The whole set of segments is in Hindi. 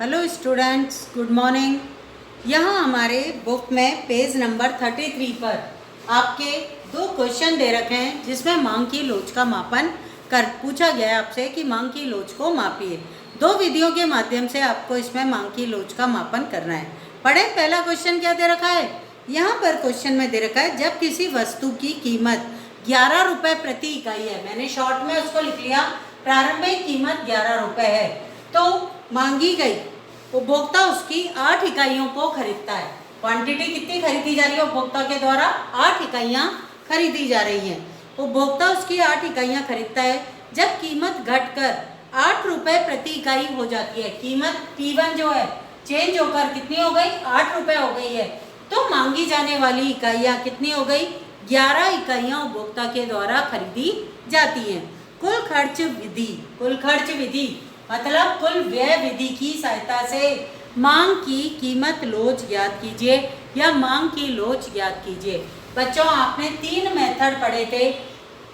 Hello students, good morning. यहाँ हमारे बुक में पेज नंबर 33 पर आपके दो क्वेश्चन दे रखे हैं जिसमें मांग की लोच का मापन कर पूछा गया है आपसे कि मांग की लोच को मापिए। दो विधियों के माध्यम से आपको इसमें मांग की लोच का मापन करना है। पढ़े, पहला क्वेश्चन क्या दे रखा है। यहाँ पर क्वेश्चन में दे रखा है जब किसी वस्तु की कीमत 11 रुपये प्रति इकाई है, मैंने शॉर्ट में उसको लिख लिया, प्रारंभिक कीमत 11 रुपये है, तो मांगी गई उपभोक्ता उसकी 8 इकाइयों को खरीदता है। क्वांटिटी कितनी खरीदी जा रही है उपभोक्ता के द्वारा? 8 इकाइयाँ खरीदी जा रही हैं। उपभोक्ता उसकी 8 इकाइयाँ खरीदता है। जब कीमत घटकर 8 रुपये प्रति इकाई हो जाती है, कीमत P1 जो है चेंज होकर कितनी हो गई? 8 रुपये हो गई है, तो मांगी जाने वाली इकाइयाँ कितनी हो गई? 11 इकाइयाँ उपभोक्ता के द्वारा खरीदी जाती हैं। कुल खर्च विधि मतलब कुल व्यय विधि की सहायता से मांग की कीमत लोच ज्ञात कीजिए या मांग की लोच ज्ञात कीजिए। बच्चों, आपने 3 मेथड पढ़े थे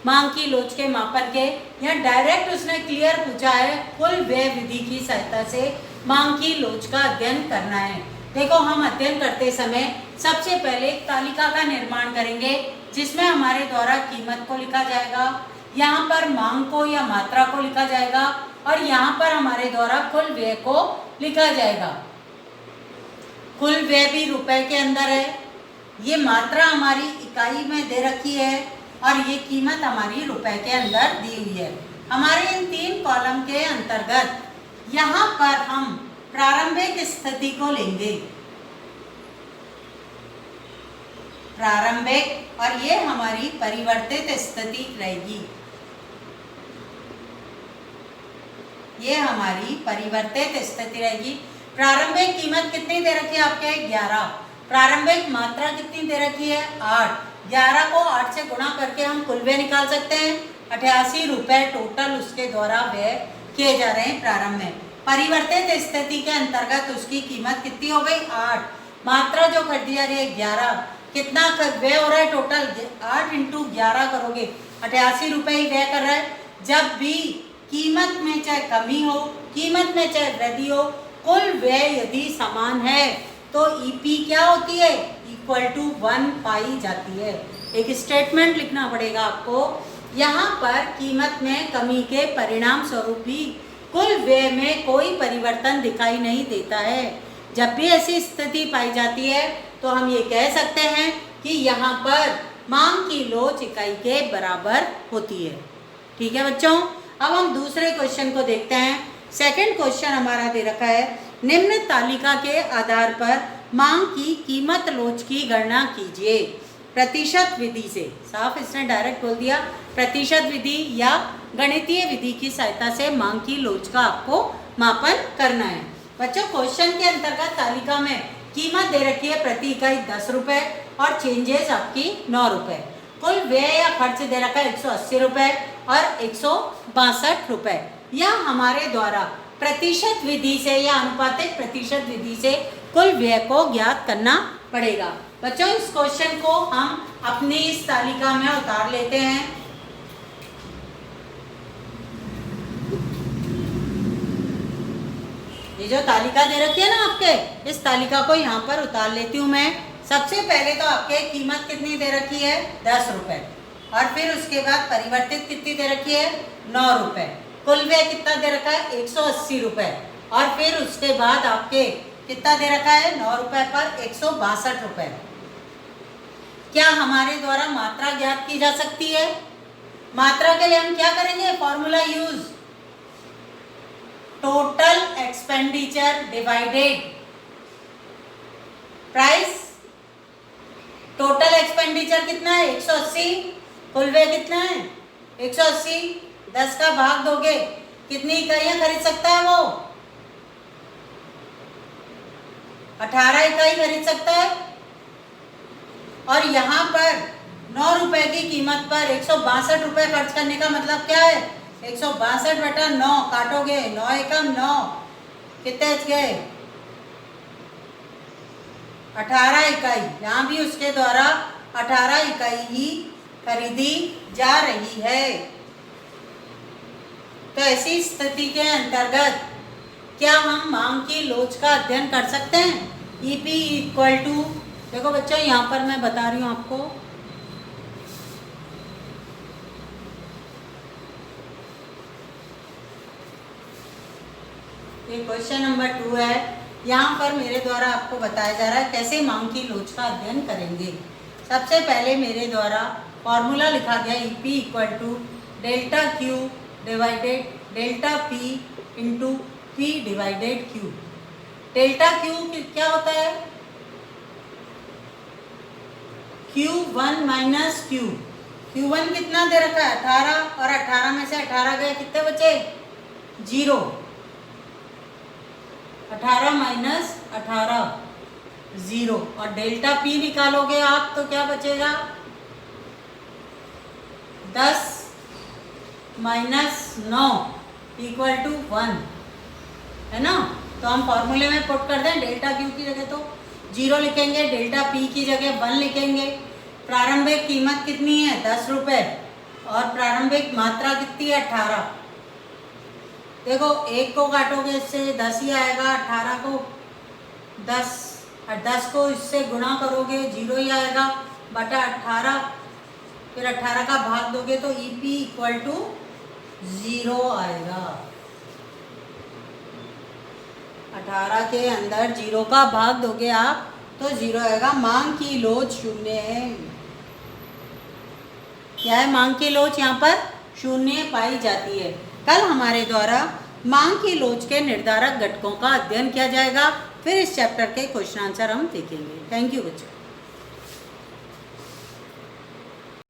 मांग की लोच के मापन के। यहाँ डायरेक्ट उसने क्लियर पूछा है कुल व्यय विधि की सहायता से मांग की लोच का अध्ययन करना है। देखो, हम अध्ययन करते समय सबसे पहले एक तालिका का निर्माण करेंगे जिसमें हमारे द्वारा कीमत को लिखा जाएगा, यहाँ पर मांग को या मात्रा को लिखा जाएगा और यहाँ पर हमारे द्वारा कुल व्यय को लिखा जाएगा। कुल व्यय भी रुपए के अंदर है, ये मात्रा हमारी इकाई में दे रखी है और ये कीमत हमारी रुपए के अंदर दी हुई है। हमारे इन 3 कॉलम के अंतर्गत यहाँ पर हम प्रारंभिक स्थिति को लेंगे, प्रारंभिक, और ये हमारी परिवर्तित स्थिति रहेगी। ये हमारी परिवर्तित स्थिति रहेगी। प्रारंभिक कीमत कितनी दे रखी है आपके? 11। प्रारंभिक मात्रा कितनी दे रखी है? 8। 11 को 8 से गुणा करके हम कुल व्यय निकाल सकते हैं। 88 रुपये टोटल उसके द्वारा व्यय किए जा रहे हैं प्रारंभ में। परिवर्तित स्थिति के अंतर्गत उसकी कीमत कितनी हो गई? 8। मात्रा जो खरीदी जा रही है 11, कितना व्यय हो रहा है टोटल? 8 × 11 करोगे 88 रुपये ही व्यय कर रहा है। जब भी कीमत में चाहे कमी हो, कीमत में चाहे वृद्धि हो, कुल व्यय यदि समान है तो ईपी क्या होती है? =1 पाई जाती है। एक स्टेटमेंट लिखना पड़ेगा आपको, यहाँ पर कीमत में कमी के परिणाम स्वरूप भी कुल व्यय में कोई परिवर्तन दिखाई नहीं देता है। जब भी ऐसी स्थिति पाई जाती है तो हम ये कह सकते हैं कि यहाँ पर मांग की लोच इकाई के बराबर होती है। ठीक है बच्चों, अब हम दूसरे क्वेश्चन को देखते हैं। सेकंड क्वेश्चन हमारा दे रखा है, निम्न तालिका के आधार पर मांग की कीमत लोच की गणना कीजिए प्रतिशत विधि से। साफ इसने डायरेक्ट बोल दिया, प्रतिशत विधि या गणितीय विधि की सहायता से मांग की लोच का आपको मापन करना है। बच्चों, क्वेश्चन के अंतर्गत तालिका में कीमत दे रखी है प्रति इकाई 10 रुपये और चेंजेस आपकी 9 रुपये। कुल व्यय या खर्च दे रखा है 180 रुपये और 162 रुपये। यह हमारे द्वारा प्रतिशत विधि से या अनुपातिक प्रतिशत विधि से कुल व्यय को ज्ञात करना पड़ेगा। बच्चों, इस क्वेश्चन को हम अपनी इस तालिका में उतार लेते हैं। ये जो तालिका दे रखी है ना आपके, इस तालिका को यहाँ पर उतार लेती हूँ मैं। सबसे पहले तो आपके कीमत कितनी दे रखी है? 10 रुपये, और फिर उसके बाद परिवर्तित कितनी दे रखी है? 9 रुपये। कुल व्यय कितना दे रखा है? 180 रुपये, और फिर उसके बाद आपके कितना दे रखा है? 9 रुपये पर 162 रुपये। क्या हमारे द्वारा मात्रा ज्ञात की जा सकती है? मात्रा के लिए हम क्या करेंगे? Formula use, total expenditure divided price. Total expenditure कितना है? 180। कुल व्यय कितना है? 180। 10 का भाग दोगे, कितनी इकाइयां खरीद सकता है वो? 18 इकाई खरीद सकता है। और यहाँ पर 9 रुपए की कीमत पर 162 रुपये खर्च करने का मतलब क्या है? 162 बटा 9 काटोगे, 9 एकम 9, कितने बच गए? 18 इकाई। यहाँ भी उसके द्वारा 18 इकाई ही खरीदी जा रही है। तो ऐसी स्थिति के अंतर्गत क्या हम मांग की लोच का अध्ययन कर सकते हैं? EP इक्वल टू, देखो बच्चों यहाँ पर मैं बता रही हूँ आपको, ये क्वेश्चन नंबर 2 है। यहाँ पर मेरे द्वारा आपको बताया जा रहा है कैसे मांग की लोच का अध्ययन करेंगे। सबसे पहले मेरे द्वारा फॉर्मूला लिखा गया EP equal to delta Q divided delta P into P divided Q। Delta Q क्या होता है? Q1 minus Q। Q1 कितना दे रखा है? 18, और 18 में से 18 गए, कितने बचे? 0। 18 माइनस 18 0, और डेल्टा P निकालोगे आप तो क्या बचेगा? 10 माइनस 9 इक्वल टू 1, है ना। तो हम फॉर्मूले में पुट कर दें, डेल्टा Q की जगह तो 0 लिखेंगे, डेल्टा P की जगह 1 लिखेंगे। प्रारंभिक कीमत कितनी है? 10 रुपये, और प्रारंभिक मात्रा कितनी है? 18। देखो 1 को काटोगे इससे 10 ही आएगा, 18 को 10, और 10 को इससे गुणा करोगे 0 ही आएगा बटा 18, फिर 18 का भाग दोगे तो EP इक्वल टू 0 आएगा। 18 के अंदर 0 का भाग दोगे आप तो 0 आएगा। मांग की लोच 0 है। क्या है? मांग की लोच यहाँ पर 0 पाई जाती है। कल हमारे द्वारा मांग की लोच के निर्धारक घटकों का अध्ययन किया जाएगा। फिर इस चैप्टर के क्वेश्चन आंसर हम देखेंगे। थैंक यू बच्चों।